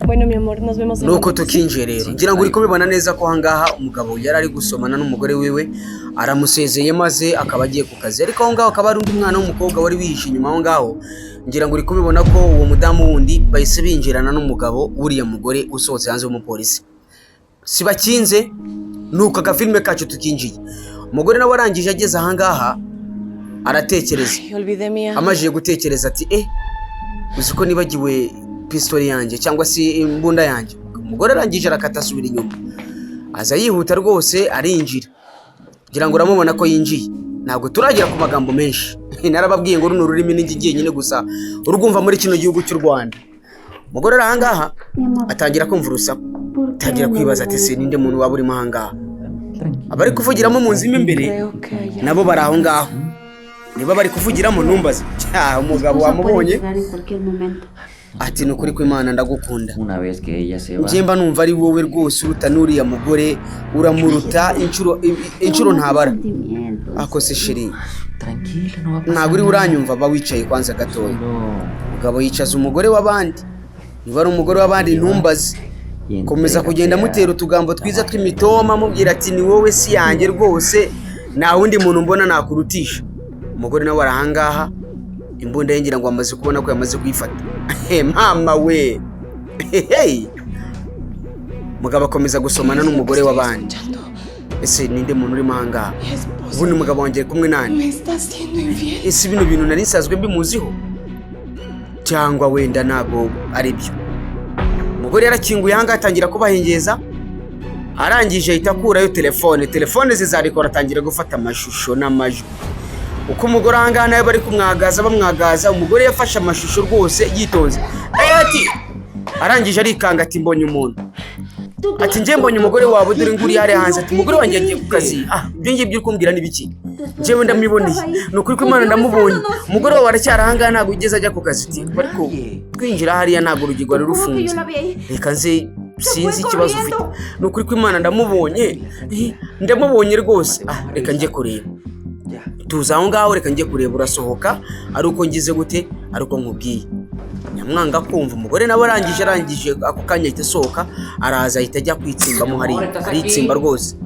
Bueno, mi amor, nos vemos en nuko tukinjiye rero ngira ngo uri kubibona neza ko ahangaha umugabo yari ari gusomana n'umugore wiwe aramusezeye maze akaba agiye ku kazi ariko aho ngaho akaba ari undi mwana w'umukobwa wari wihishe inyuma aho ngaho ngira ngo uri kubibona ko uwo mudamu wundi bahise binjirana n'umugabo wuriya mugore usohotse hanze w'umupolisi si bakinze nuko agafilme kacu tukinjiye umugore nawe arangije ageze ahangaha aratekereza amajije gutekereza ati uzi ko nibagiwe pistoli yanjye cyangwa se imbunda yanjye umugore arangije arakata asubira inyuma aza yihuta rwose arinjira ngira ngo uramubona ko yinjiye ntabwo turagera ku magambo menshi narababwiye ngo runo rurimi n'ingigiye nyine gusa urugumva muri kino gihugu cy'u Rwanda umugore ahangaha atangira kumva urusaku atangira kwibaza ati se ninde muntu waba urimo ahangaha abari kuvugiramo mu nzima imbere nabo bari aho ngaho niba bari kuvugiramo numbaze umugabo wamubonye ati nukuri ko Imana ndagukunda njemba numva ari wowe rwose uruta n'uriya mugore uramuruta inshuro ntabara akose sheri ntabwo uri uranyumva ba wicaye kwanza gatoya umugabo yicaza umugore w'abandi niba ari umugore w'abandi ntumbaze komeza kugenda mutera utugambo twiza tw'imitoma mubwira ati ni wowe si yanjye rwose nta wundi muntu mbona nakurutisha umugore nawe arahangaha imbunda yengira ngo amaze kubona ko yamaze kuyifata mama we mugabo akomeza gusomana n'umugore w'abandi ese ninde muntu uri mahanga ubundi umugabo wanjye kumwe nani ese bino bintu nari nsazwe mbimuziho cyangwa wenda ntago ari byo umugore yarakinguye hanga atangira kubahengeza arangije ahita akurayo telefone zizarikora atangira gufata amashusho n'amajwi uko umugore ahangaha nawe bari bamwagaza umugore yafashe amashusho rwose yitonze ati arangije arikanga ati mbonye umuntu ati nje mbonye umugore wawe dore nguri yari hanze ati umugore wanjye yagiye ku kazi ibyo ngibyo kumbwira n'ibiki njyewe ndamiboneye nukuri ko Imana ndamubonye umugore wawe aracyari ahangaha ntabwo ugeze ajya ku kazi ati ariko twinjira hariya ntabwo urugero rwari rufunze reka nze sinzi ikibazo ufite nukuri ko Imana ndamubonye rwose reka njye kureba tuza aho ngaho reka njye kureba urasohoka ari uko ngize gute ari uko nkubwiye nyamwanga kumva umugore nawe arangije ako kanya ahita asohoka araza ahita ajya kwitsimbamo aritsimba rwose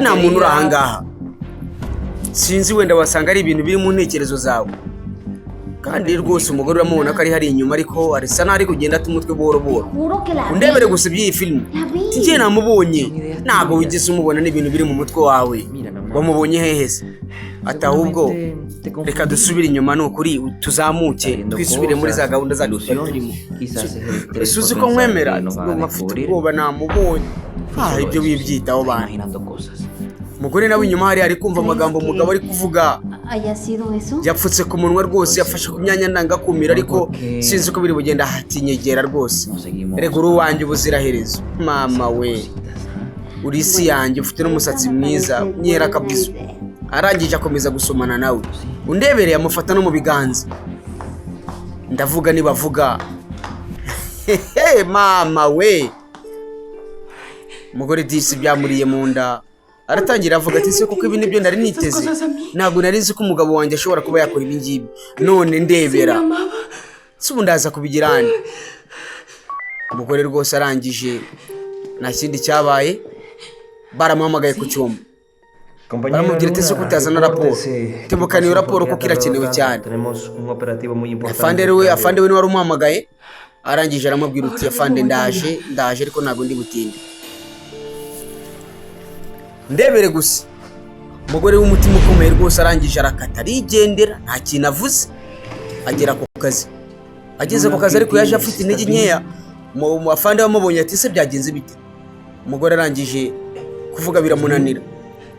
nta muntu uri ahangaha sinzi wenda wasanga ari ibintu biri mu ntekerezo zawe kandi rwose umugore uramubona ko ari hari inyuma ariko arisa n'ari kugenda ata umutwe buhoro buhoro undebere gusa by'iyi filime njye namubonye ntabwo wigeze umubona n'ibintu biri mu mutwe wawe wamubonye hehe se ati ahubwo reka dusubire inyuma nukuri tuzamuke twisubire muri za gahunda zacu turimo uzi ko nkwemera mafite ubwoba namubonye ibyo wibyitaho bantu umugore nawe inyuma hari ari kumva amagambo umugabo ari kuvuga yapfutse ku munwa rwose yafashe ku myanya ndangakumira ariko sinzi ko biri bugenda hatinyegera rwose rega uri uwanjye ubuziraherezo mama we uri isi yanjye ufite n'umusatsi mwiza nyera kabisa arangije akomeza gusomana nawe undebereye amufata no mu biganza ndavuga nibavuga mama we umugore disi byamuriye mu nda aratangira avuga ati se kuko ibi nibyo nari niteze ntabwo nari nzi ko umugabo wanjye ashobora kuba yakora ibi ngibi none ndebera si ubu ndaza kubigirana umugore rwose arangije nta kindi cyabaye baramuhamagaye ku cyumba baramubwira ati se kutazana raporo tebukana iyo raporo kuko irakenewe cyane afande we niwe wari umuhamagaye arangije aramubwira uti afande ndaje ariko ntabwo ndi butinde ndebere gusa umugore w'umutima ukomeye rwose arangije arakata arigendera nta kintu avuze agera ku kazi ageze ku kazi ariko yaje afite intege nkeya afande wamubonye ati se byagenze bite umugore arangije kuvuga biramunanira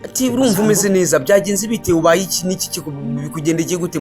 ati urumva umeze neza byagenze bite ubaye iki n'iki bikugendekeye gute